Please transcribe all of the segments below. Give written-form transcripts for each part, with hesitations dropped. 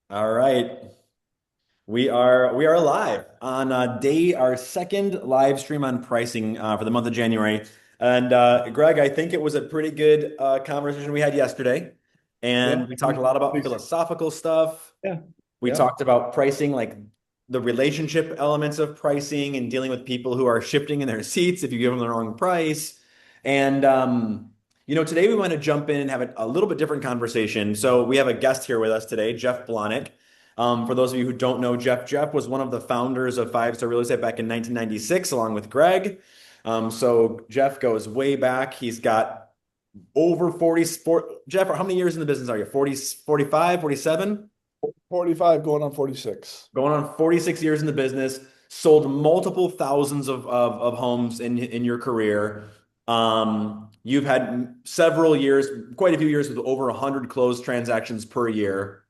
All right. We are live on our second live stream on pricing for the month of January. And Greg, I think it was a pretty good conversation we had yesterday. Yeah. And we talked a lot about philosophical stuff. Yeah. We Yeah. talked about pricing, like the relationship elements of pricing and dealing with people who are shifting in their seats if you give them the wrong price. And today we want to jump in and have a little bit different conversation. So we have a guest here with us today, Jeff Blahnik. For those of you who don't know Jeff was one of the founders of Five Star Real Estate back in 1996, along with Greg. So Jeff goes way back. He's got over 40. Jeff, how many years in the business are you? 40, 45, 47? 45 going on 46. Going on 46 years in the business, sold multiple thousands of homes in your career. You've had several years, quite a few years with over 100 closed transactions per year.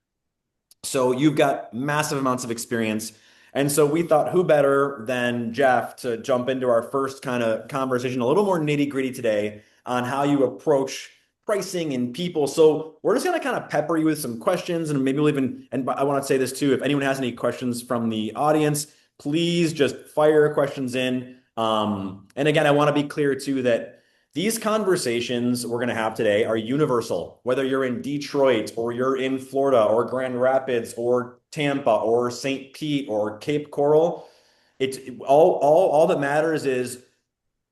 So you've got massive amounts of experience. And so we thought, who better than Jeff to jump into our first kind of conversation, a little more nitty gritty today on how you approach pricing and people. So we're just going to kind of pepper you with some questions and maybe we'll even, and I want to say this too, if anyone has any questions from the audience, please just fire questions in. And again, I want to be clear too that these conversations we're going to have today are universal, whether you're in Detroit or you're in Florida or Grand Rapids or Tampa or St. Pete or Cape Coral. It's all that matters is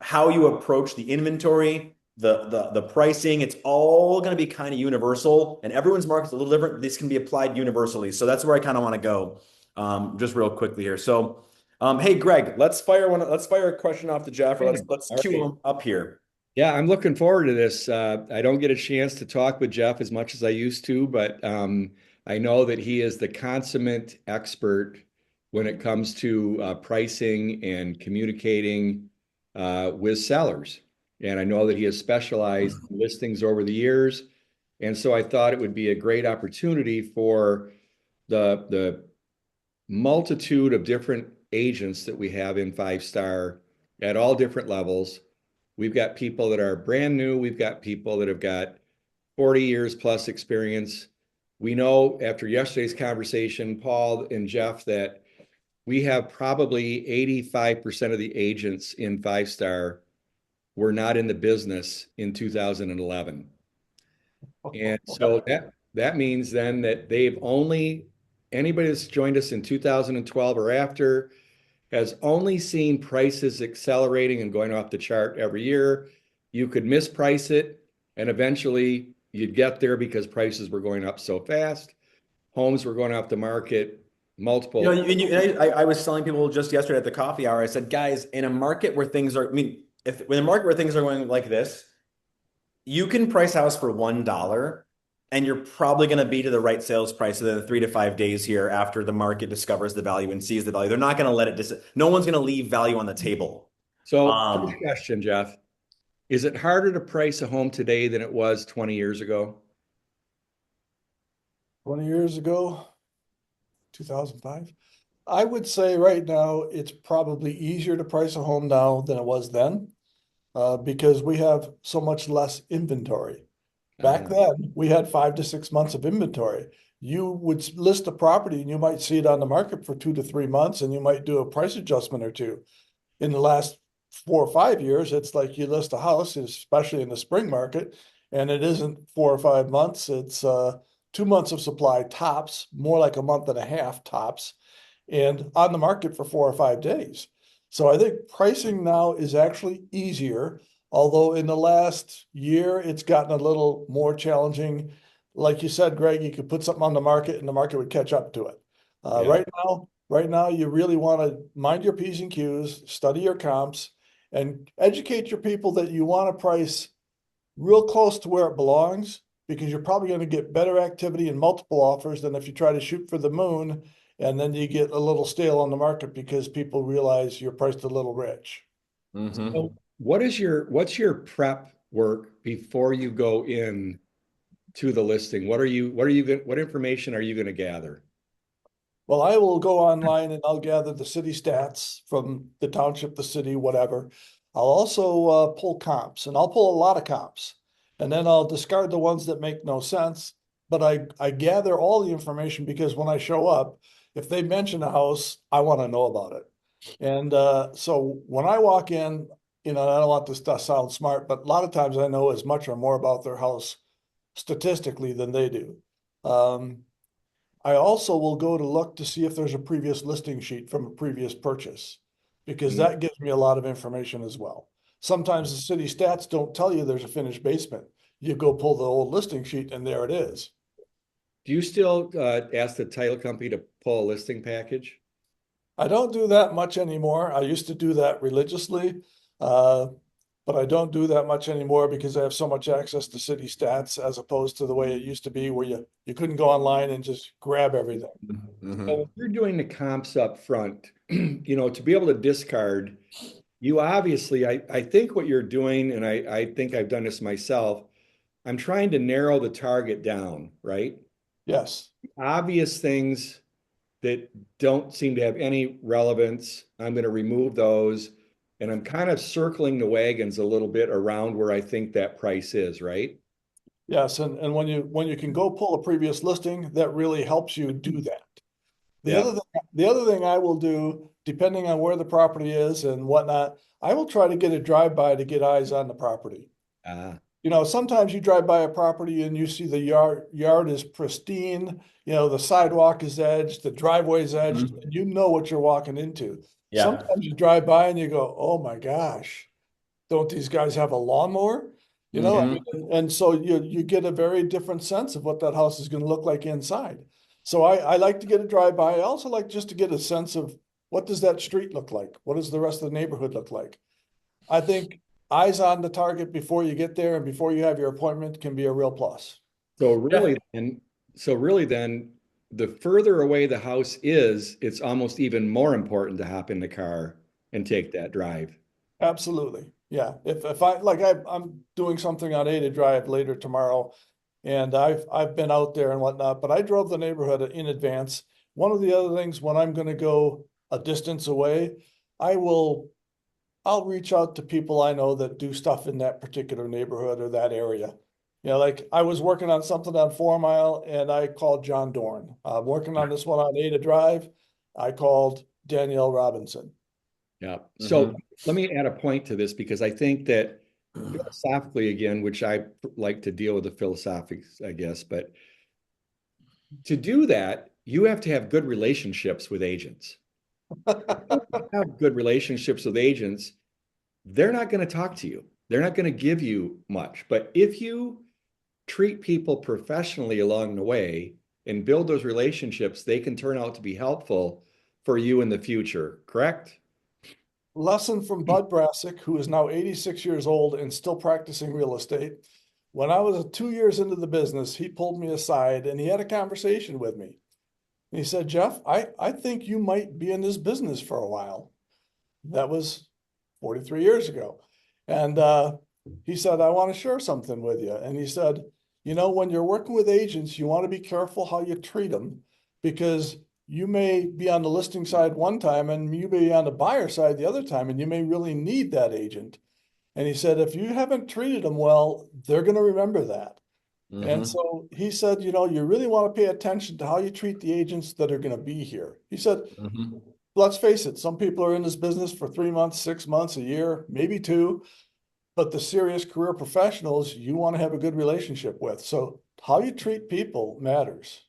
how you approach the inventory, the pricing. It's all going to be kind of universal, and everyone's market's a little different. This can be applied universally. So that's where I kind of want to go, just real quickly here. So, hey Greg, let's fire one. Let's fire a question off to Jeff, or Yeah. let's All cue right. him up here. Yeah, I'm looking forward to this. I don't get a chance to talk with Jeff as much as I used to, but I know that he is the consummate expert when it comes to pricing and communicating with sellers. And I know that he has specialized in listings over the years. And so I thought it would be a great opportunity for the multitude of different agents that we have in Five Star at all different levels. We've got people that are brand new. We've got people that have got 40 years plus experience. We know after yesterday's conversation, Paul and Jeff, that we have probably 85% of the agents in Five Star were not in the business in 2011. And so that means then that they've only anybody that's joined us in 2012 or after has only seen prices accelerating and going off the chart every year. You could misprice it and eventually you'd get there because prices were going up so fast. Homes were going off the market You know, multiple. and I was telling people just yesterday at the coffee hour, I said, guys, in a market where things are, I mean, if in a market where things are going like this, you can price a house for $1 and you're probably going to be to the right sales price within the 3 to 5 days here after the market discovers the value and sees the value. They're not going to let it no one's going to leave value on the table. So, first Um, question, Jeff, is it harder to price a home today than it was 20 years ago? 20 years ago, 2005. I would say right now it's probably easier to price a home now than it was then because we have so much less inventory. Back Uh, then, we had 5 to 6 months of inventory. You would list a property and you might see it on the market for 2 to 3 months and you might do a price adjustment or two. In the last 4 or 5 years, it's like you list a house, especially in the spring market, and it isn't 4 or 5 months. It's 2 months of supply tops, more like a month and a half tops, and on the market for 4 or 5 days. So I think pricing now is actually easier, although in the last year it's gotten a little more challenging. Like you said, Greg, you could put something on the market and the market would catch up to it. yeah. Right now, you really want to mind your P's and Q's, study your comps, and educate your people that you want to price real close to where it belongs because you're probably going to get better activity and multiple offers than if you try to shoot for the moon and then you get a little stale on the market because people realize you're priced a little rich. mhm. So what's your prep work before you go in to the listing? What information are you going to gather? Well, I will go online and I'll gather the city stats from the township, the city, whatever. I'll also pull comps and I'll pull a lot of comps. And then I'll discard the ones that make no sense. but I gather all the information because when I show up, if they mention a house, I want to know about it. And so when I walk in, I don't want this to sound smart, but a lot of times I know as much or more about their house statistically than they do. Um, I also will go to look to see if there's a previous listing sheet from a previous purchase, because Mm. that gives me a lot of information as well. Sometimes the city stats don't tell you there's a finished basement. You go pull the old listing sheet and there it is. Do you still ask the title company to pull a listing package? I don't do that much anymore. I used to do that religiously, uh, but I don't do that much anymore because I have so much access to city stats as opposed to the way it used to be where you couldn't go online and just grab everything. So if you're doing the comps up front, to be able to discard, you obviously, I think what you're doing, and I think I've done this myself, I'm trying to narrow the target down, right? Yes. Obvious things that don't seem to have any relevance, I'm going to remove those. And I'm kind of circling the wagons a little bit around where I think that price is, right? Yes, and when you can go pull a previous listing, that really helps you do that. The Yeah. other thing, the other thing I will do, depending on where the property is and whatnot, I will try to get a drive-by to get eyes on the property. Ah, Sometimes you drive by a property and you see the yard is pristine, the sidewalk is edged, the driveway's edged, Mhm. and you know what you're walking into. Yeah. Sometimes you drive by and you go, oh my gosh, don't these guys have a lawnmower? I Hmm. mean, and so you get a very different sense of what that house is going to look like inside. So I like to get a drive by. I also like just to get a sense of what does that street look like? What does the rest of the neighborhood look like? I think eyes on the target before you get there and before you have your appointment can be a real plus. so Yeah. really then, so really then, the further away the house is, it's almost even more important to hop in the car and take that drive. Absolutely. Yeah. If I'm doing something on Ada Drive later tomorrow, and I've been out there and whatnot, but I drove the neighborhood in advance. One of the other things when I'm going to go a distance away, I will I'll reach out to people I know that do stuff in that particular neighborhood or that area. Like I was working on something on 4 Mile and I called John Dorn. Working on this one on Ada Drive, I called Danielle Robinson. Yeah. So Hmm. let me add a point to this because I think that philosophically, again, which I like to deal with the philosophics, I guess, but to do that, you have to have good relationships with agents. Have good relationships with agents, they're not going to talk to you. They're not going to give you much. But if you treat people professionally along the way and build those relationships, they can turn out to be helpful for you in the future, correct? Lesson from Bud Brassick, who is now 86 years old and still practicing real estate. When I was 2 years into the business, he pulled me aside and he had a conversation with me. And he said, Jeff, I think you might be in this business for a while. That was 43 years ago. And he said, I want to share something with you. And he said, when you're working with agents, you want to be careful how you treat them because you may be on the listing side one time and you may be on the buyer side the other time, and you may really need that agent. And he said, if you haven't treated them well, they're going to remember that. And Hmm. so he said, you really want to pay attention to how you treat the agents that are going to be here. He said, Hmm. let's face it, some people are in this business for 3 months, 6 months, a year, maybe two, but the serious career professionals you want to have a good relationship with. So how you treat people matters.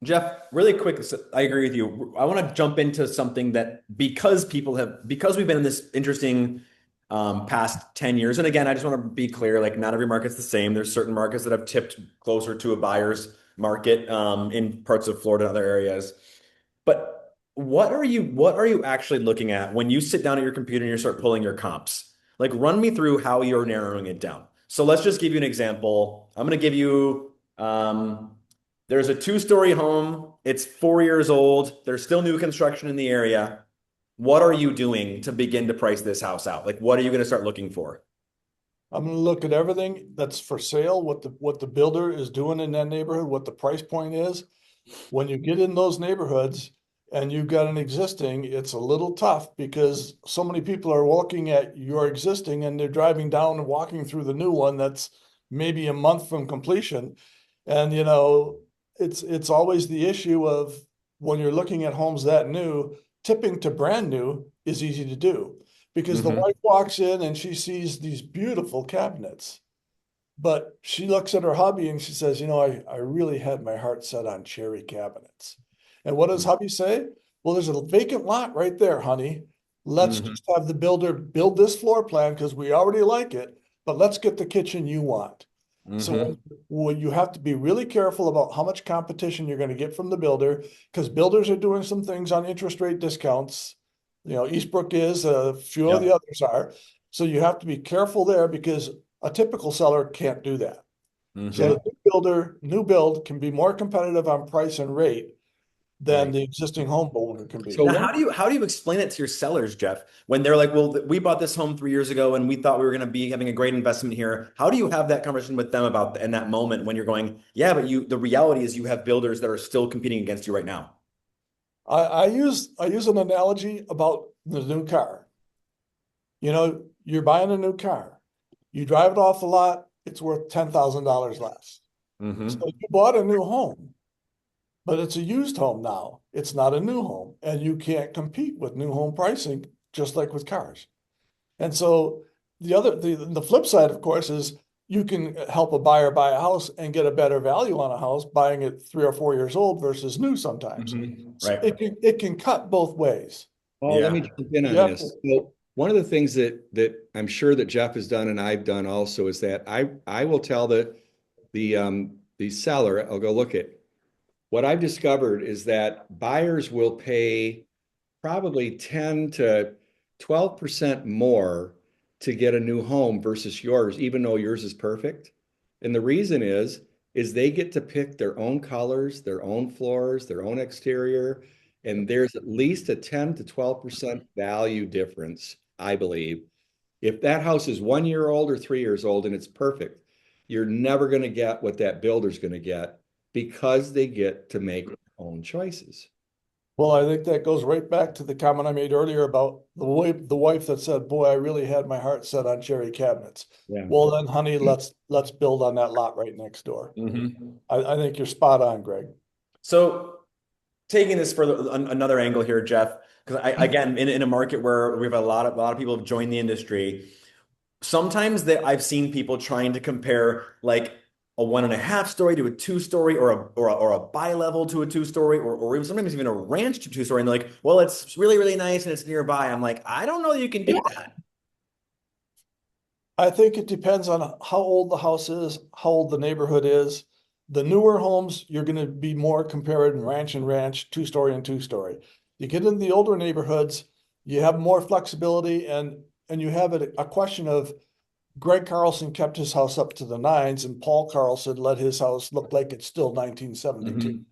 Jeff, really quick, I agree with you. I want to jump into something that because we've been in this interesting past 10 years. And again, I just want to be clear, like not every market's the same. There's certain markets that have tipped closer to a buyer's market in parts of Florida and other areas. But what are you actually looking at when you sit down at your computer and you start pulling your comps? Like run me through how you're narrowing it down. So let's just give you an example. I'm going to give you there's a two-story home. It's 4 years old. There's still new construction in the area. What are you doing to begin to price this house out? Like, what are you going to start looking for? I'm going to look at everything that's for sale, what the builder is doing in that neighborhood, what the price point is. When you get in those neighborhoods and you've got an existing, it's a little tough because so many people are looking at your existing and they're driving down and walking through the new one that's maybe a month from completion. And it's always the issue of when you're looking at homes that new, tipping to brand new is easy to do because the Hmm. wife walks in and she sees these beautiful cabinets. But she looks at her hubby and she says, I really had my heart set on cherry cabinets. And what does hubby say? Well, there's a vacant lot right there, honey. Let's Hmm. just have the builder build this floor plan because we already like it, but let's get the kitchen you want. So Hmm. when you have to be really careful about how much competition you're going to get from the builder because builders are doing some things on interest rate discounts. Eastbrook is, a few of the Yep. others are. So you have to be careful there because a typical seller can't do that. So Jeff, Hmm. the new build can be more competitive on price and rate than right. the existing home builder can So be. Now, one, how do you explain it to your sellers, Jeff, when they're like, "Well, we bought this home 3 years ago, and we thought we were going to be having a great investment here." How do you have that conversation with them about in that moment when you're going, "Yeah, but the reality is you have builders that are still competing against you right now." I use an analogy about the new car. You're buying a new car. You drive it off the lot, it's worth $10,000 less. So Hmm. you bought a new home, but it's a used home now. It's not a new home, and you can't compete with new home pricing, just like with cars. And so the flip side, of course, is you can help a buyer buy a house and get a better value on a house buying it 3 or 4 years old versus new sometimes. Hmm. So Right. it can cut both ways. Paul, let me Yeah. jump in You on have to, this. So one of the things that I'm sure that Jeff has done and I've done also is that I will tell the seller, I'll go look at what I've discovered is that buyers will pay probably 10 to 12% more to get a new home versus yours, even though yours is perfect. And the reason is they get to pick their own colors, their own floors, their own exterior, and there's at least a 10 to 12% value difference, I believe. If that house is 1 year old or 3 years old and it's perfect, you're never going to get what that builder's going to get because they get to make their own choices. well, I think that goes right back to the comment I made earlier about the wife that said, "Boy, I really had my heart set on cherry cabinets." Yeah. Well, then, honey, let's build on that lot right next door. Hmm. I think you're spot on, Greg. So taking this further, another angle here, Jeff, because again, in a market where we have a lot of people have joined the industry, sometimes that I've seen people trying to compare like a 1.5 story to a 2 story or a bi-level to a 2 story or even sometimes even a ranch to 2 story. And they're like, well, it's really, really nice and it's nearby. I'm like, I don't know that you can do that. I think it depends on how old the house is, how old the neighborhood is. The newer homes, you're going to be more comparing ranch and ranch, 2 story and 2 story. You get into the older neighborhoods, you have more flexibility and you have a question of Greg Carlson kept his house up to the nines and Paul Carlson let his house look like it's still 1972. Mhm.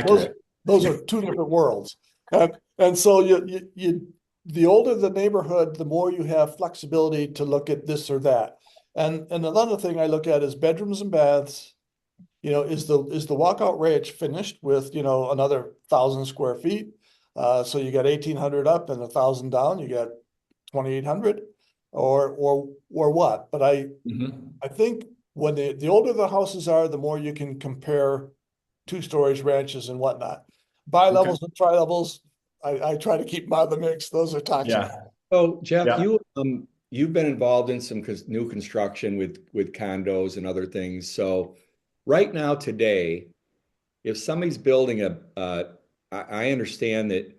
Those Accurate. those are two different worlds. And so the older the neighborhood, the more you have flexibility to look at this or that. And another thing I look at is bedrooms and baths. Is the walkout range finished with, another 1,000 square feet? So you got 1,800 up and 1,000 down, you got 2,800 or what? But I Mhm. I think when the older the houses are, the more you can compare 2 stories, ranches and whatnot. Okay. Bi-levels and tri-levels, I try to keep them out of the mix. Those are toxic. Yeah. So Jeff, Yeah. you've been involved in some new construction with condos and other things. So right now today, if somebody's building I understand that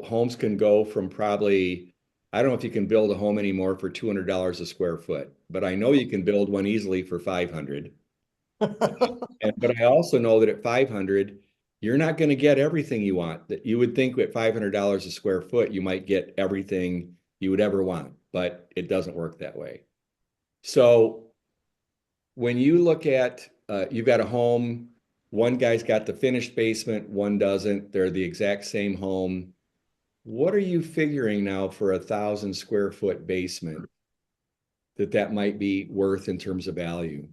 homes can go from probably I don't know if you can build a home anymore for $200 a square foot, but I know you can build one easily for 500. And but I also know that at 500, you're not going to get everything you want. That you would think at $500 a square foot, you might get everything you would ever want, but it doesn't work that way. So when you look at you've got a home, one guy's got the finished basement, one doesn't. They're the exact same home. What are you figuring now for 1,000 square foot basement that might be worth in terms of value?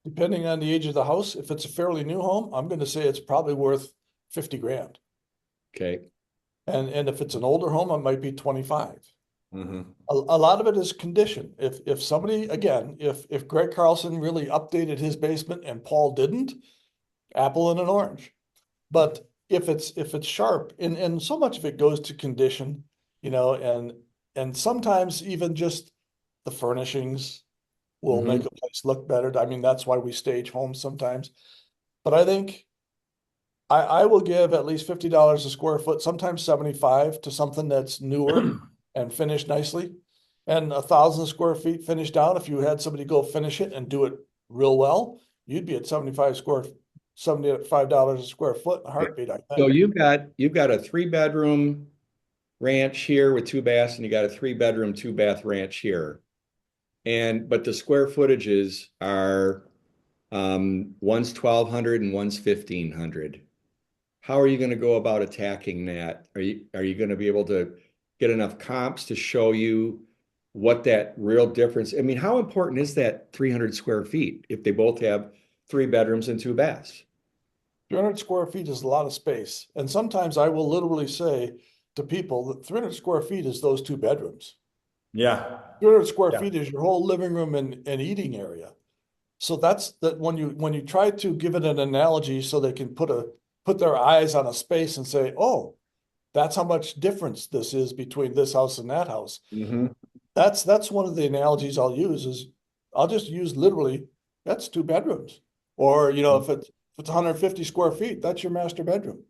Depending on the age of the house, if it's a fairly new home, I'm going to say it's probably worth 50 grand. Okay. And if it's an older home, it might be 25. Hmm. A lot of it is condition. If somebody, again, if Greg Carlson really updated his basement and Paul didn't, apple and an orange. But if it's sharp, and so much of it goes to condition, and sometimes even just the furnishings will make Hmm. a place look better. I mean, that's why we stage homes sometimes. But I think I will give at least $50 a square foot, sometimes 75 to something that's newer and finished nicely. And 1,000 square feet finished down. If you had somebody go finish it and do it real well, you'd be at $75 a square foot in a heartbeat, I So think. you've got a 3 bedroom ranch here with 2 baths, and you got a 3 bedroom, 2 bath ranch here. But the square footages are one's 1,200 and one's 1,500. How are you going to go about attacking that? Are you going to be able to get enough comps to show you what that real difference? I mean, how important is that 300 square feet if they both have 3 bedrooms and 2 baths? 300 square feet is a lot of space. And sometimes I will literally say to people that 300 square feet is those 2 bedrooms. Yeah. 300 square Yeah. feet is your whole living room and eating area. So that's that when you try to give it an analogy so they can put their eyes on a space and say, oh, that's how much difference this is between this house and that house. Hmm. That's one of the analogies I'll use is I'll just use literally that's 2 bedrooms. Or, if it's 150 square feet, that's your master bedroom.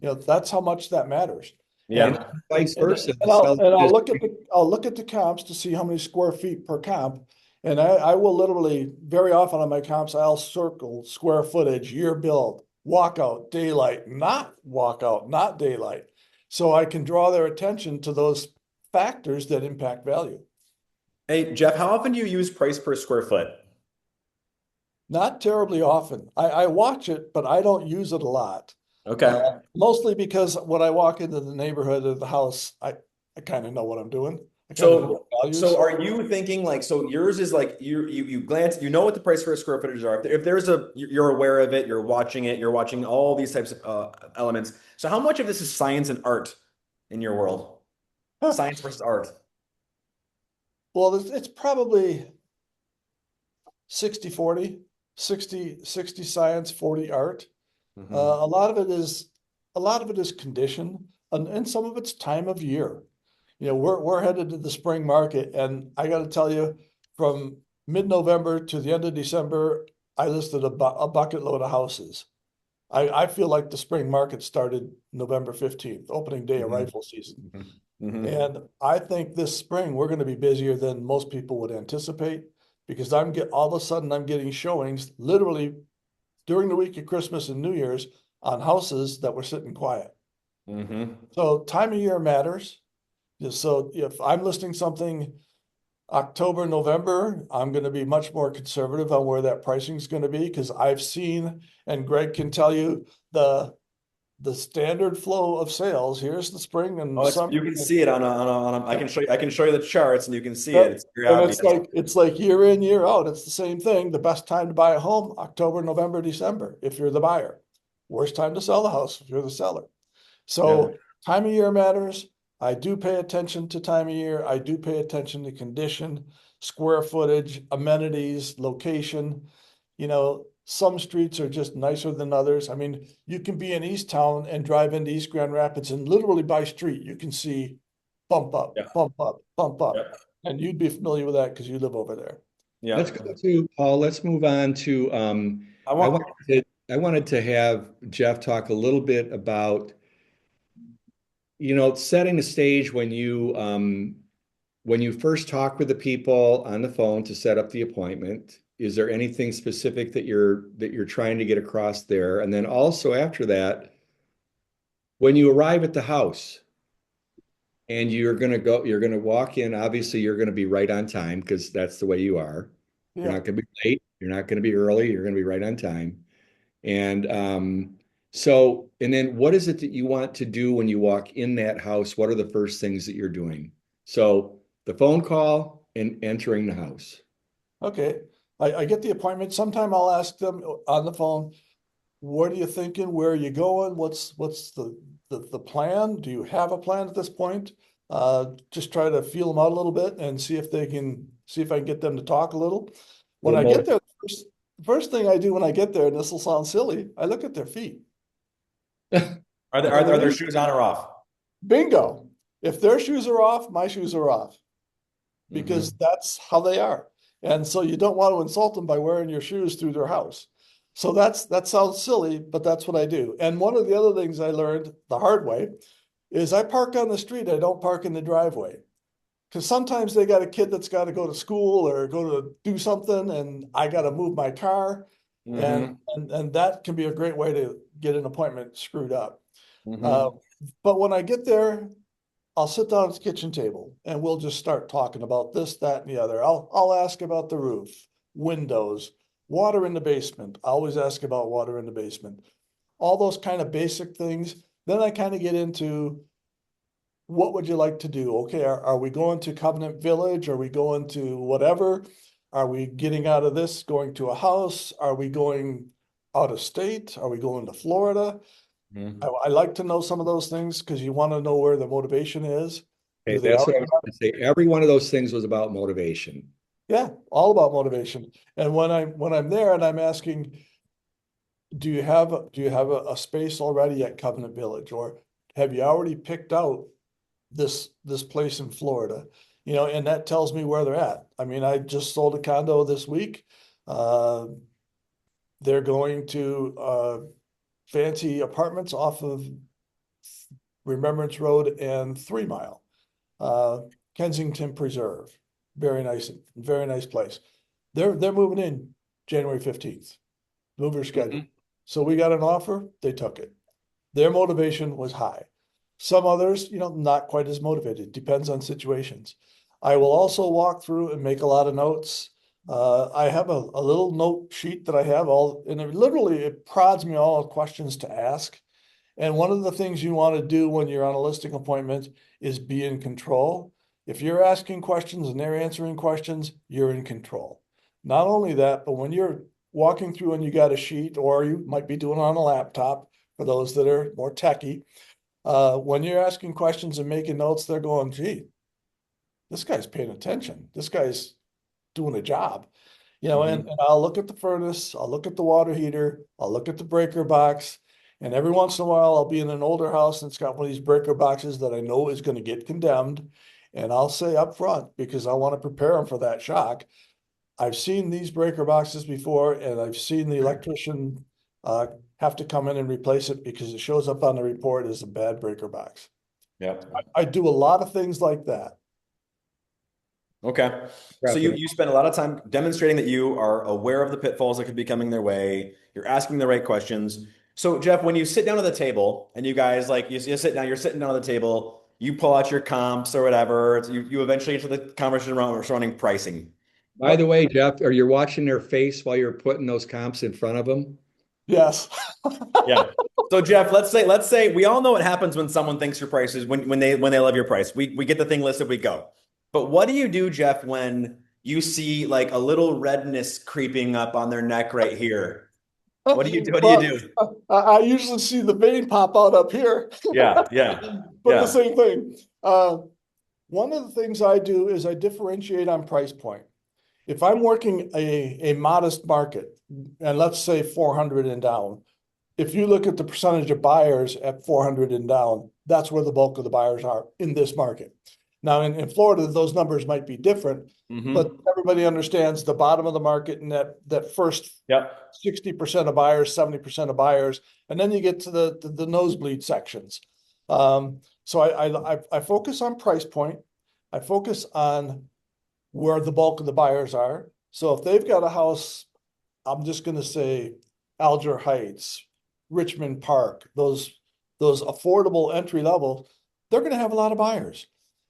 That's how much that matters. And And Yeah. vice and, versa. and I'll look at the comps to see how many square feet per comp. And I will literally very often on my comps, I'll circle square footage, year build, walkout, daylight, not walkout, not daylight. So I can draw their attention to those factors that impact value. Hey, Jeff, how often do you use price per square foot? Not terribly often. I watch it, but I don't use it a lot. Okay. Mostly because when I walk into the neighborhood of the house, I kind of know what I'm doing. I kind of know So, what so values. are you thinking like, so yours is like you glance, you know what the price for a square footage are. If there's you're aware of it, you're watching all these types of elements. So how much of this is science and art in your world? Science versus art. Well, it's probably 60-40, 60 science, 40 art. Hmm. A lot of it is condition and some of it's time of year. We're headed to the spring market, and I got to tell you, from mid-November to the end of December, I listed a bucket load of houses. I feel like the spring market started November 15th, opening day of Hmm. rifle season. Hmm. Hmm. And I think this spring we're going to be busier than most people would anticipate because all of a sudden I'm getting showings literally during the week of Christmas and New Year's on houses that were sitting quiet. Hmm. So time of year matters. So if I'm listing something October, November, I'm going to be much more conservative on where that pricing is going to be because I've seen, and Greg can tell you the standard flow of sales. Here's the spring and Oh, summer. you can see it I can show you the charts and you can see it. Yep. It's very And obvious. it's like year in, year out. It's the same thing. The best time to buy a home, October, November, December, if you're the buyer. Worst time to sell the house if you're the seller. Yeah. So time of year matters. I do pay attention to time of year. I do pay attention to condition, square footage, amenities, location. Some streets are just nicer than others. I mean, you can be in East Town and drive into East Grand Rapids and literally by street, you can see bump up, Yeah. bump up, bump up. Yeah. And you'd be familiar with that because you live over there. Let's Yeah. go to Paul. Let's move on to I I want, wanted to have Jeff talk a little bit about, setting the stage when you first talk with the people on the phone to set up the appointment. Is there anything specific that you're trying to get across there? And then also after that, when you arrive at the house and you're going to walk in, obviously you're going to be right on time because that's the way you are. You're Yeah. not going to be late, you're not going to be early, you're going to be right on time. And and then what is it that you want to do when you walk in that house? What are the first things that you're doing? So the phone call and entering the house. Okay. I get the appointment. Sometime I'll ask them on the phone, what are you thinking? Where are you going? What's the plan? Do you have a plan at this point? Just try to feel them out a little bit and see if I can get them to talk a little. When Little I get motive. there, the first thing I do when I get there, and this will sound silly, I look at their feet. Are there, And are their it shoes on or off? bingo. If their shoes are off, my shoes are off because Hmm. that's how they are. And so you don't want to insult them by wearing your shoes through their house. So that sounds silly, but that's what I do. And one of the other things I learned the hard way is I park on the street. I don't park in the driveway. Because sometimes they got a kid that's got to go to school or go to do something, and I got to move my car, and, Hmm. and that can be a great way to get an appointment screwed up. Uh, Hmm. but when I get there, I'll sit down at the kitchen table and we'll just start talking about this, that, and the other. I'll ask about the roof, windows, water in the basement. I always ask about water in the basement. All those kind of basic things. Then I kind of get into what would you like to do? Okay, are we going to Covenant Village? Are we going to whatever? Are we getting out of this, going to a house? Are we going out of state? Are we going to Florida? I like to know some of those things because you want to know where the motivation is. Okay, Do they that's what I already was have? going to say. Every one of those things was about motivation. Yeah, all about motivation. And when I'm there and I'm asking, do you have a space already at Covenant Village, or have you already picked out this place in Florida? And that tells me where they're at. I mean, I just sold a condo this week. Uh, they're going to fancy apartments off of Remembrance Road and 3 Mile. Uh, Kensington Preserve. Very nice place. They're moving in January 15th. Mover schedule. Mhm. So we got an offer, they took it. Their motivation was high. Some others, not quite as motivated. Depends on situations. I will also walk through and make a lot of notes. I have a little note sheet that I have and it prods me all the questions to ask. And one of the things you want to do when you're on a listing appointment is be in control. If you're asking questions and they're answering questions, you're in control. Not only that, but when you're walking through and you got a sheet, or you might be doing it on a laptop for those that are more techy, when you're asking questions and making notes, they're going, gee, this guy's paying attention. This guy's doing a job. And Hmm. I'll look at the furnace, I'll look at the water heater, I'll look at the breaker box. And every once in a while, I'll be in an older house and it's got one of these breaker boxes that I know is going to get condemned. And I'll say up front, because I want to prepare them for that shock. I've seen these breaker boxes before, and I've seen the electrician have to come in and replace it because it shows up on the report as a bad breaker box. Yep. I do a lot of things like that. Okay. So you Definitely. you spend a lot of time demonstrating that you are aware of the pitfalls that could be coming their way. You're asking the right questions. So Jeff, when you sit down at the table and you guys like you sit down, you're sitting down at the table, you pull out your comps or whatever. You eventually get to the conversation around surrounding pricing. By the way, Jeff, are you watching their face while you're putting those comps in front of them? Yes. Yeah. So Jeff, let's say we all know what happens when someone thinks your price is when they love your price. We get the thing listed, we go. But what do you do, Jeff, when you see like a little redness creeping up on their neck right here? What do you do? What do you Well, do? I usually see the vein pop out up here, Yeah, yeah, but the yeah. same thing. One of the things I do is I differentiate on price point. If I'm working a modest market, and let's say 400 and down, if you look at the percentage of buyers at 400 and down, that's where the bulk of the buyers are in this market. Now, in Florida, those numbers might be different, but Hmm. everybody understands the bottom of the market and that first Yep. 60% of buyers, 70% of buyers, and then you get to the nosebleed sections. So I focus on price point. I focus on where the bulk of the buyers are. So if they've got a house, I'm just going to say Alger Heights, Richmond Park, those affordable entry level, they're going to have a lot of buyers.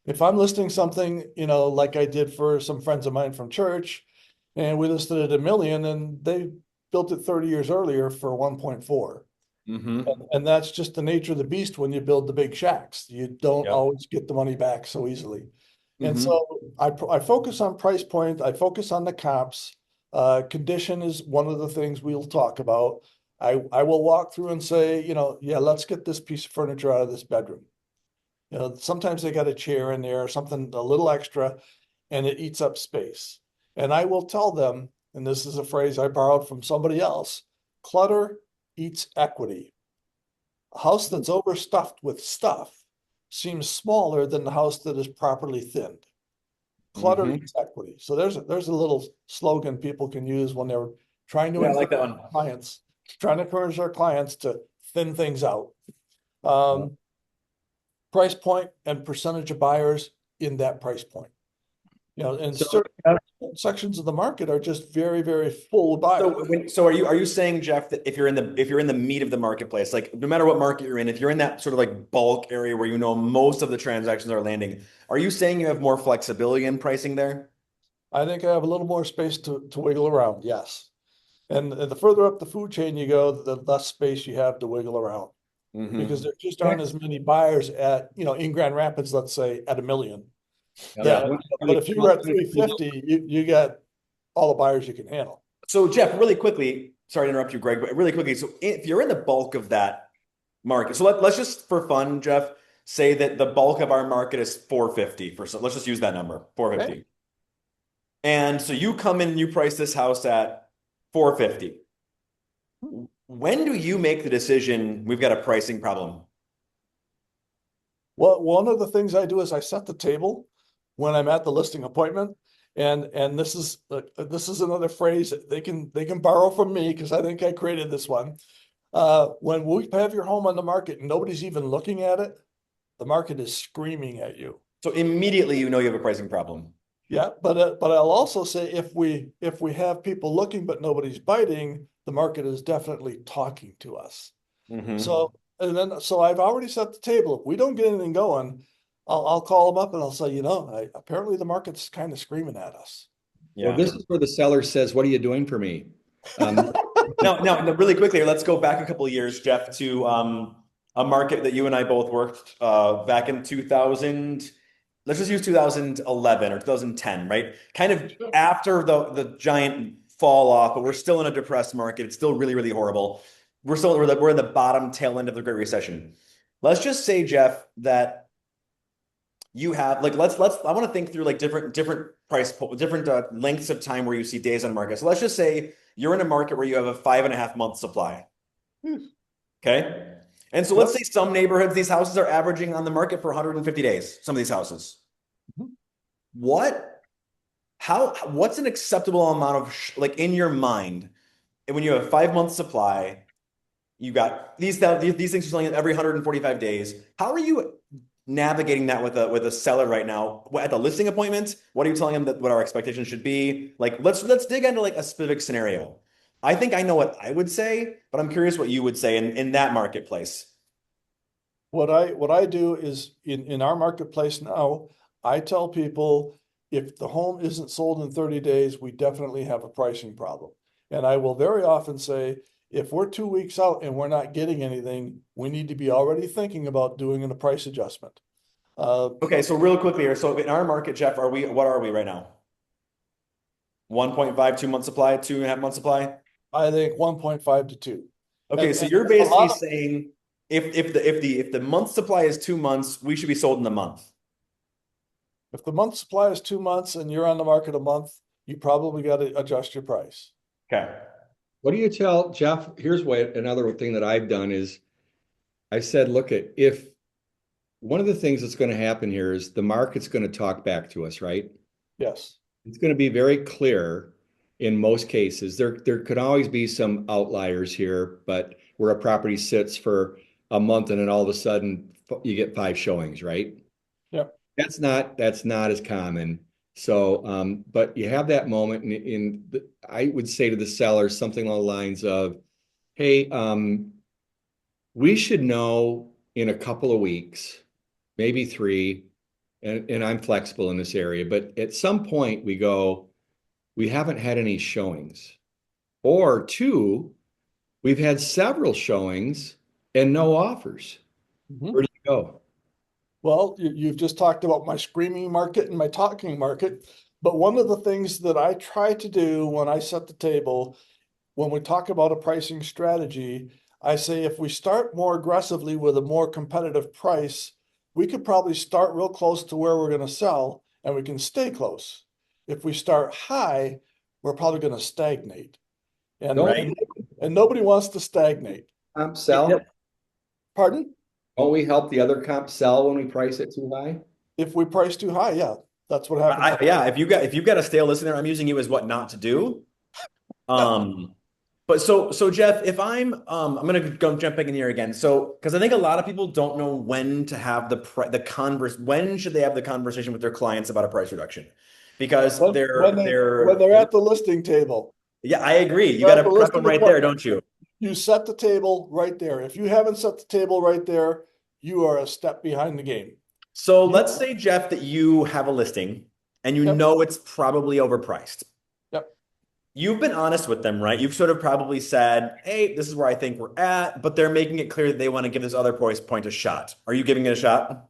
If I'm listing something, like I did for some friends of mine from church, and we listed it 1 million, and they built it 30 years earlier for 1.4. Hmm. And that's just the nature of the beast when you build the big shacks. You don't Yep. always get the money back so easily. And Hmm. so I focus on price point. I focus on the comps. Condition is one of the things we'll talk about. I will walk through and say, yeah, let's get this piece of furniture out of this bedroom. You know, sometimes they got a chair in there or something a little extra and it eats up space. And I will tell them, and this is a phrase I borrowed from somebody else, clutter eats equity. A house that's overstuffed with stuff seems smaller than the house that is properly thinned. Clutter Hmm. eats equity. So there's a little slogan people can use when they're trying to Yeah, I like encourage that one. clients, trying to encourage their clients to thin things out. Yeah. Um, Price point and percentage of buyers in that price point. You know, and So certain sections of the market are just very, very full of buyers. So are you saying, Jeff, that if you're in the meat of the marketplace, like no matter what market you're in, if you're in that sort of like bulk area where you know most of the transactions are landing, are you saying you have more flexibility in pricing there? I think I have a little more space to wiggle around, yes. And the further up the food chain you go, the less space you have to wiggle around. Because Hmm. there just aren't as many buyers at, you know, in Grand Rapids, let's say at 1 million. Yeah. But if you were at 350, you got all the buyers you can handle. So Jeff, really quickly, sorry to interrupt you, Greg, but really quickly, so if you're in the bulk of that market, so let's just for fun, Jeff, say that the bulk of our market is 450 for so let's just use that number, Okay. 450. And so you come in and you price this house at 450. When do you make the decision we've got a pricing problem? Well, one of the things I do is I set the table when I'm at the listing appointment. And this is another phrase that they can borrow from me because I think I created this one. When we have your home on the market and nobody's even looking at it, the market is screaming at you. So immediately you know you have a pricing problem. Yeah, but I'll also say if we have people looking but nobody's biting, the market is definitely talking to us. Hmm. So so I've already set the table. If we don't get anything going, I'll call them up and I'll say, you know, apparently the market's kind of screaming at us. Well, Yeah. this is where the seller says, "What are you doing for me?" Um, Now, really quickly, let's go back a couple of years, Jeff, to a market that you and I both worked back in 2000. Let's just use 2011 or 2010, right? Kind of after the giant fall off, but we're still in a depressed market. It's still really, really horrible. We're in the bottom tail end of the Great Recession. Let's just say, Jeff, that you have like let's I want to think through like different different lengths of time where you see days on market. So let's just say you're in a market where you have a 5.5 month supply. Hmm. Okay. And so let's Yep. say some neighborhoods, these houses are averaging on the market for 150 days, some of these houses. Mhm. What, what's an acceptable amount of, like in your mind, and when you have a 5 month supply, you got these things are selling every 145 days. How are you navigating that with a seller right now at the listing appointment? What are you telling them that what our expectations should be? Like let's dig into like a specific scenario. I think I know what I would say, but I'm curious what you would say in that marketplace. What I do is in our marketplace now, I tell people if the home isn't sold in 30 days, we definitely have a pricing problem. And I will very often say, if we're 2 weeks out and we're not getting anything, we need to be already thinking about doing a price adjustment. Uh, Okay, so real quickly here. So in our market, Jeff, what are we right now? 1.5, 2 month supply, 2.5 month supply? I think 1.5 to 2. Okay, And so you're a basically lot of saying if the month supply is 2 months, we should be sold in the month. if the month supply is 2 months and you're on the market a month, you probably got to adjust your price. Okay. what do you tell Jeff? Here's what another thing that I've done is I said, look at if one of the things that's going to happen here is the market's going to talk back to us, right? Yes. It's going to be very clear in most cases. There could always be some outliers here, but where a property sits for a month and then all of a sudden you get five showings, right? Yep. That's not as common. So, but you have that moment I would say to the seller something along the lines of, "Hey, we should know in a couple of weeks, maybe three, and I'm flexible in this area, but at some point we go, we haven't had any showings, or two, we've had several showings and no offers. Mhm. Where do you go?" Well, you've just talked about my screaming market and my talking market. But one of the things that I try to do when I set the table, when we talk about a pricing strategy, I say if we start more aggressively with a more competitive price, we could probably start real close to where we're gonna sell and we can stay close. If we start high, we're probably gonna stagnate. And, Don't Right. and, and nobody wants to stagnate. comp sell? Pardon? Don't we help the other comp sell when we price it too high? If we price too high, yeah, that's what happens. Yeah, if you've got a stale listing there, I'm using you as what not to do. But so Jeff, if I'm gonna go jump back in here again. So because I think a lot of people don't know when to have when should they have the conversation with their clients about a price reduction? Because When they're at the listing table. yeah, I agree. You They're got at to the prep listing them right there, appointment. don't you? You set the table right there. If you haven't set the table right there, you are a step behind the game. So let's say, Jeff, that you have a listing and you Yep. know it's probably overpriced. Yep. You've been honest with them, right? You've sort of probably said, hey, this is where I think we're at, but they're making it clear that they want to give this other price point a shot. Are you giving it a shot?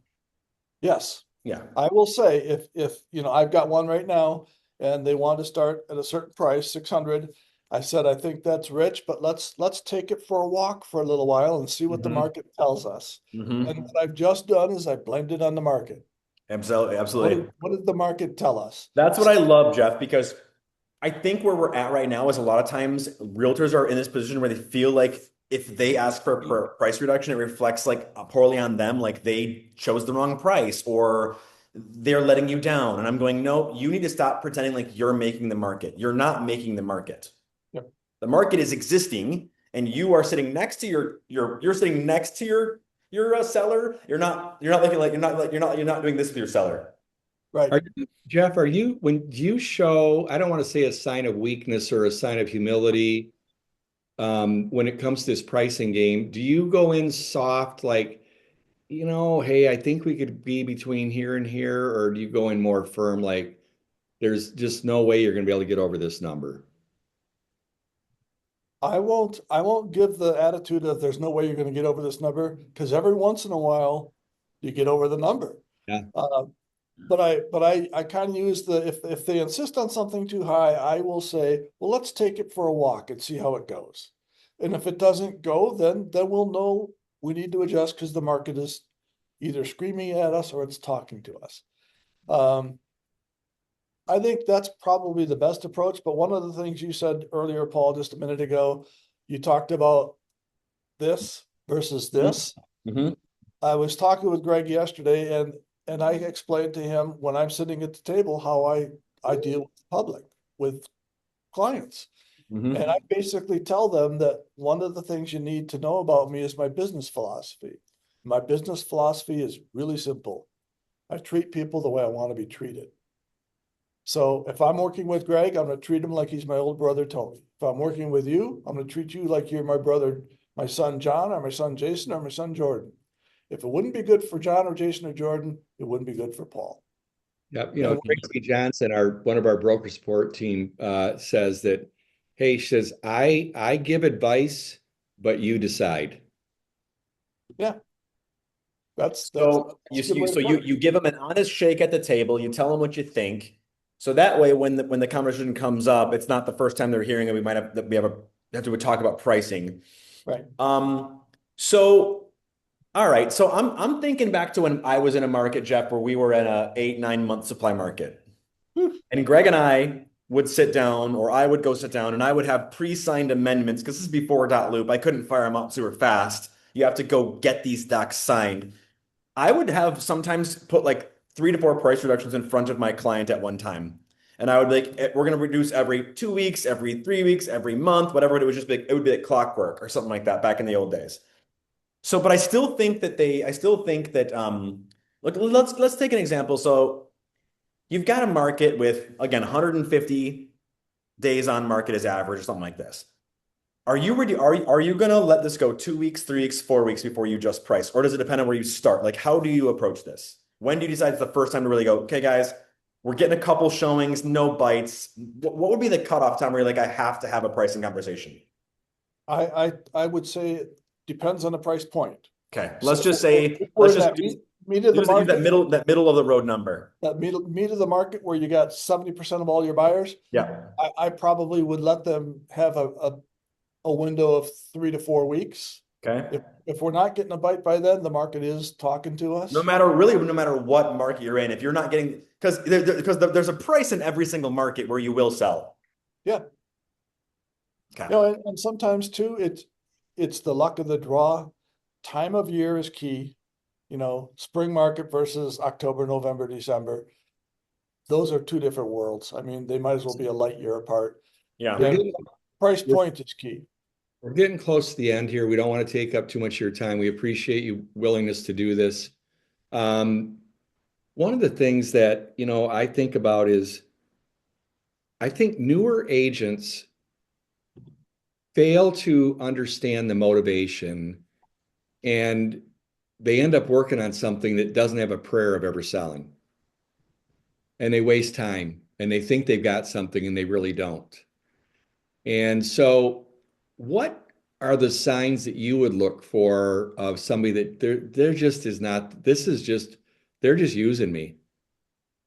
Yes. Yeah. I will say if I've got one right now and they want to start at a certain price, 600. I said, I think that's rich, but let's take it for a walk for a little while and see what the Mhm. market tells us. Mhm. And what I've just done is I blamed it on the market. Absolutely. Absolutely. What did the market tell us? That's what I love, Jeff, because I think where we're at right now is a lot of times realtors are in this position where they feel like if they ask for a price reduction, it reflects like poorly on them, like they chose the wrong price or they're letting you down. And I'm going, no, you need to stop pretending like you're making the market. You're not making the market. Yep. The market is existing, and you are sitting next to you're sitting next to your seller. You're not looking like you're not doing this with your seller. Right. Jeff, when you show, I don't want to say a sign of weakness or a sign of humility, when it comes to this pricing game, do you go in soft, like, hey, I think we could be between here and here, or do you go in more firm, like, there's just no way you're going to be able to get over this number? I won't give the attitude of there's no way you're going to get over this number, because every once in a while you get over the number. Yeah. But I kind of use if they insist on something too high, I will say, well, let's take it for a walk and see how it goes. And if it doesn't go, then we'll know we need to adjust because the market is either screaming at us or it's talking to us. I think that's probably the best approach. But one of the things you said earlier, Paul, just a minute ago, you talked about this versus this. Mm-hmm. I was talking with Greg yesterday, and I explained to him when I'm sitting at the table how I deal with the public, with clients. Mm-hmm. And I basically tell them that one of the things you need to know about me is my business philosophy. My business philosophy is really simple. I treat people the way I want to be treated. So if I'm working with Greg, I'm going to treat him like he's my old brother, Tony. If I'm working with you, I'm going to treat you like you're my brother, my son, John, or my son, Jason, or my son, Jordan. If it wouldn't be good for John or Jason or Jordan, it wouldn't be good for Paul. Yep. Tracy Johnson, one of our broker support team, says that, hey, she says, I give advice, but you decide. Yeah. That's So a good way to put it. you give them an honest shake at the table. You tell them what you think. So that way, when the conversation comes up, it's not the first time they're hearing it. We have to talk about pricing. Right. So all right. So I'm thinking back to when I was in a market, Jeff, where we were in a 8-9 month supply market. And Greg and I would sit down, or I would go sit down, and I would have pre-signed amendments because this is before dot loop. I couldn't fire them up super fast. You have to go get these docs signed. I would have sometimes put like 3 to 4 price reductions in front of my client at one time. And I would be like, we're going to reduce every 2 weeks, every 3 weeks, every month, whatever. It would be like clockwork or something like that back in the old days. So, but I still think that look, let's take an example. So you've got a market with, again, 150 days on market as average or something like this. Are you ready? Are you going to let this go 2 weeks, 3 weeks, 4 weeks before you just price? Or does it depend on where you start? Like, how do you approach this? When do you decide it's the first time to really go, okay, guys, we're getting a couple showings, no bites. What would be the cutoff time where you're like, I have to have a pricing conversation? I would say it depends on the price point. Okay, So let's just meat of the use market, that middle of the road number. that meat of the market where you got 70% of all your buyers. Yeah. I probably would let them have a window of 3 to 4 weeks. Okay. If we're not getting a bite by then, the market is talking to us. No matter what market you're in, if you're not getting, because there's a price in every single market where you will sell. Yeah. Okay. And sometimes too, it's the luck of the draw. Time of year is key. Spring market versus October, November, December. Those are two different worlds. I mean, they might as well be a light year apart. We're Yeah. And getting price we're, point is key. we're getting close to the end here. We don't want to take up too much of your time. We appreciate you willingness to do this. Um, One of the things that, I think about is I think newer agents fail to understand the motivation and they end up working on something that doesn't have a prayer of ever selling. And they waste time and they think they've got something and they really don't. And so, what are the signs that you would look for of somebody that there just is not, this is just, they're just using me.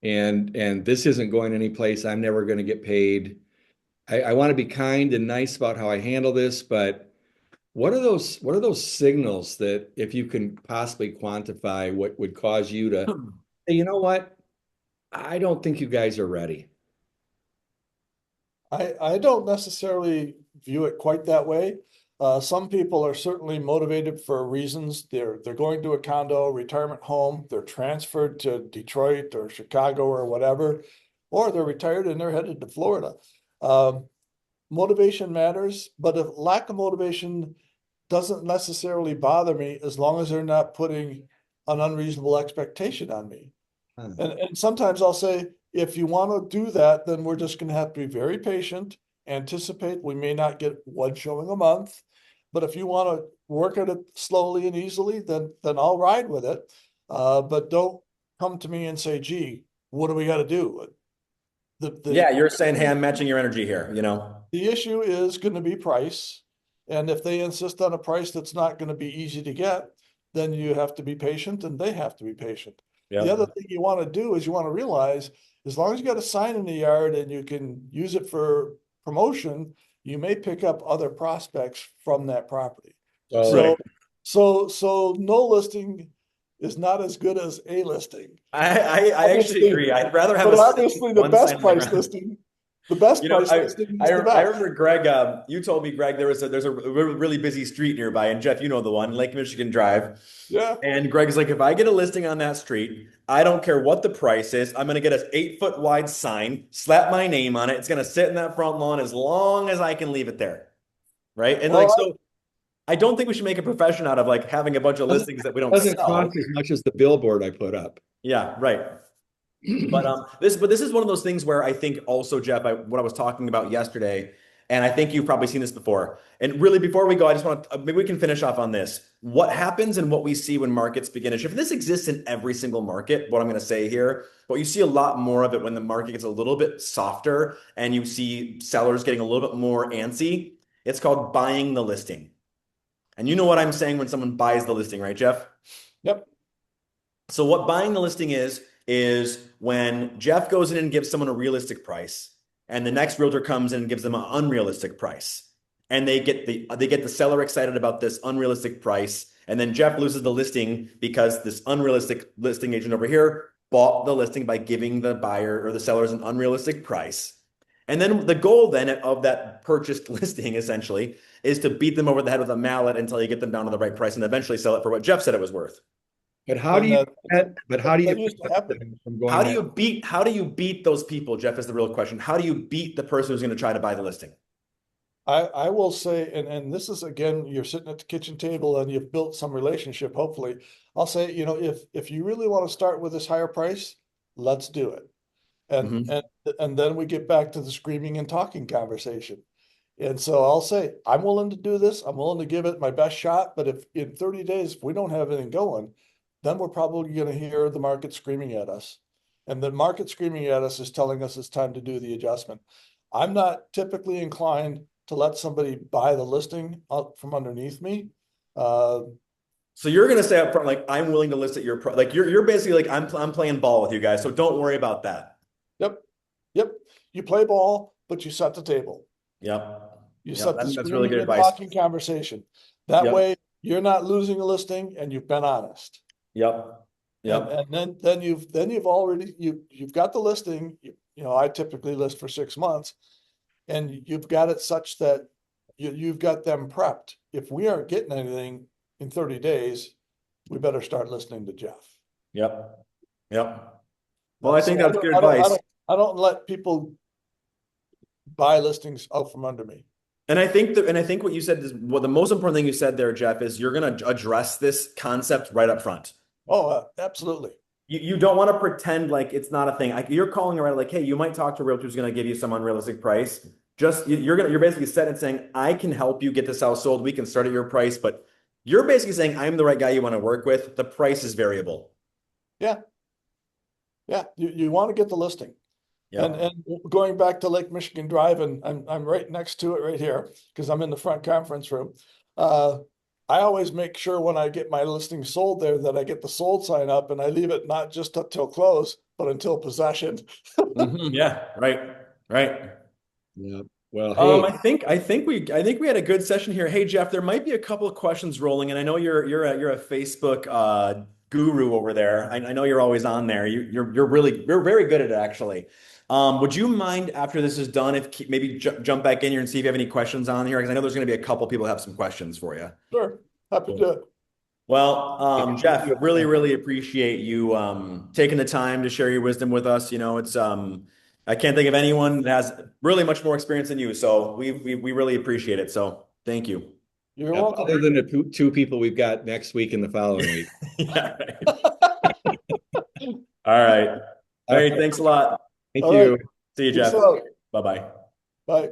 And this isn't going anyplace. I'm never going to get paid. I want to be kind and nice about how I handle this, but what are those signals that if you can possibly quantify what would cause you to say, you know what? I don't think you guys are ready. I don't necessarily view it quite that way. Some people are certainly motivated for reasons. They're going to a condo, retirement home, they're transferred to Detroit or Chicago or whatever, or they're retired and they're headed to Florida. Um, Motivation matters, but if lack of motivation doesn't necessarily bother me as long as they're not putting an unreasonable expectation on me. Huh. And sometimes I'll say, if you want to do that, then we're just going to have to be very patient, anticipate we may not get one showing a month. But if you want to work at it slowly and easily, then I'll ride with it. But don't come to me and say, gee, what do we got to do? Yeah, The you're saying, hey, I'm matching your energy here, you know? the issue is going to be price. And if they insist on a price that's not going to be easy to get, then you have to be patient and they have to be patient. The other Yep. thing you want to do is you want to realize as long as you got a sign in the yard and you can use it for promotion, you may pick up other prospects from that property. So Right. So no listing is not as good as a listing. I actually Obviously, agree. I'd rather have but a obviously the one sign best on the price ground. listing, the best You know, price listing is the I best. remember Greg. You told me, Greg, there's a really busy street nearby, and Jeff, you know the one, Lake Michigan Drive. Yeah. And Greg's like, if I get a listing on that street, I don't care what the price is. I'm gonna get an 8 foot wide sign, slap my name on it. It's gonna sit in that front lawn as long as I can leave it there, right? And like Well, so, I don't think we should make a profession out of like having a bunch of doesn't listings that we don't doesn't sell. cost as much as the billboard I put up. Yeah, right. But this is one of those things where I think also, Jeff, what I was talking about yesterday, and I think you've probably seen this before. And really, before we go, I just want to maybe we can finish off on this. What happens and what we see when markets begin to shift. This exists in every single market. What I'm going to say here, but you see a lot more of it when the market gets a little bit softer and you see sellers getting a little bit more antsy. It's called buying the listing. And you know what I'm saying when someone buys the listing, right, Jeff? yep. So what buying the listing is when Jeff goes in and gives someone a realistic price, and the next realtor comes in and gives them an unrealistic price. And they get the seller excited about this unrealistic price, and then Jeff loses the listing because this unrealistic listing agent over here bought the listing by giving the buyer or the sellers an unrealistic price. And then the goal then of that purchased listing essentially is to beat them over the head with a mallet until you get them down to the right price and eventually sell it for what Jeff said it was worth. But how do And you but how do you that used to happen. prevent them from going that? How do you beat those people, Jeff, is the real question. How do you beat the person who's going to try to buy the listing? I will say, and this is again, you're sitting at the kitchen table and you've built some relationship, hopefully. I'll say, if you really want to start with this higher price, let's do it. And Mhm. and and then we get back to the screaming and talking conversation. And so I'll say, I'm willing to do this. I'm willing to give it my best shot. But if in 30 days, if we don't have anything going, then we're probably going to hear the market screaming at us. And the market screaming at us is telling us it's time to do the adjustment. I'm not typically inclined to let somebody buy the listing out from underneath me. Uh, So you're going to say up front, like, I'm willing to list at your price. Like you're basically like, I'm playing ball with you guys. So don't worry about that. yep, yep. You play ball, but you Yep. set the That's really screaming good and advice. talking conversation. That Yep. way, you're not losing a listing and you've been honest. Yep. And Yep. then you've already you've got the listing. I typically list for 6 months, and you've got it such that you've got them prepped. If we aren't getting anything in 30 days, we better start listening to Jeff. Yep. Yep. Well, I think So that's good advice. I don't let people buy listings out from under me. And I think what you said is what the most important thing you said there, Jeff, is you're going to address this concept right up front. Oh, absolutely. You don't want to pretend like it's not a thing. You're calling around like, hey, you might talk to a realtor who's going to give you some unrealistic price. You're basically set and saying, I can help you get this house sold. We can start at your price, but you're basically saying I'm the right guy you want to work with. The price is variable. Yeah. Yeah. You want to get the listing. Yeah. And going back to Lake Michigan Drive, and I'm right next to it right here because I'm in the front conference room. I always make sure when I get my listing sold there that I get the sold sign up, and I leave it not just up till close, but until possession. Yeah. Right. Right. Yeah. Well, hey, I think we had a good session here. Hey Jeff, there might be a couple of questions rolling, and I know you're a Facebook guru over there. I know you're always on there. You're very good at it actually. Would you mind after this is done if maybe jump back in here and see if you have any questions on here? Because I know there's going to be a couple people who have some questions for you. Sure. Happy to do it. Well, Jeff, really appreciate you taking the time to share your wisdom with us. It's I can't think of anyone that has really much more experience than you. So we really appreciate it. So thank you. You're yeah, welcome. other than the two people we've got next week and the following week. Yeah, right. All right. All right. Thanks a lot. Thank All you. right. See you, Peace Jeff. out. Bye-bye. Bye.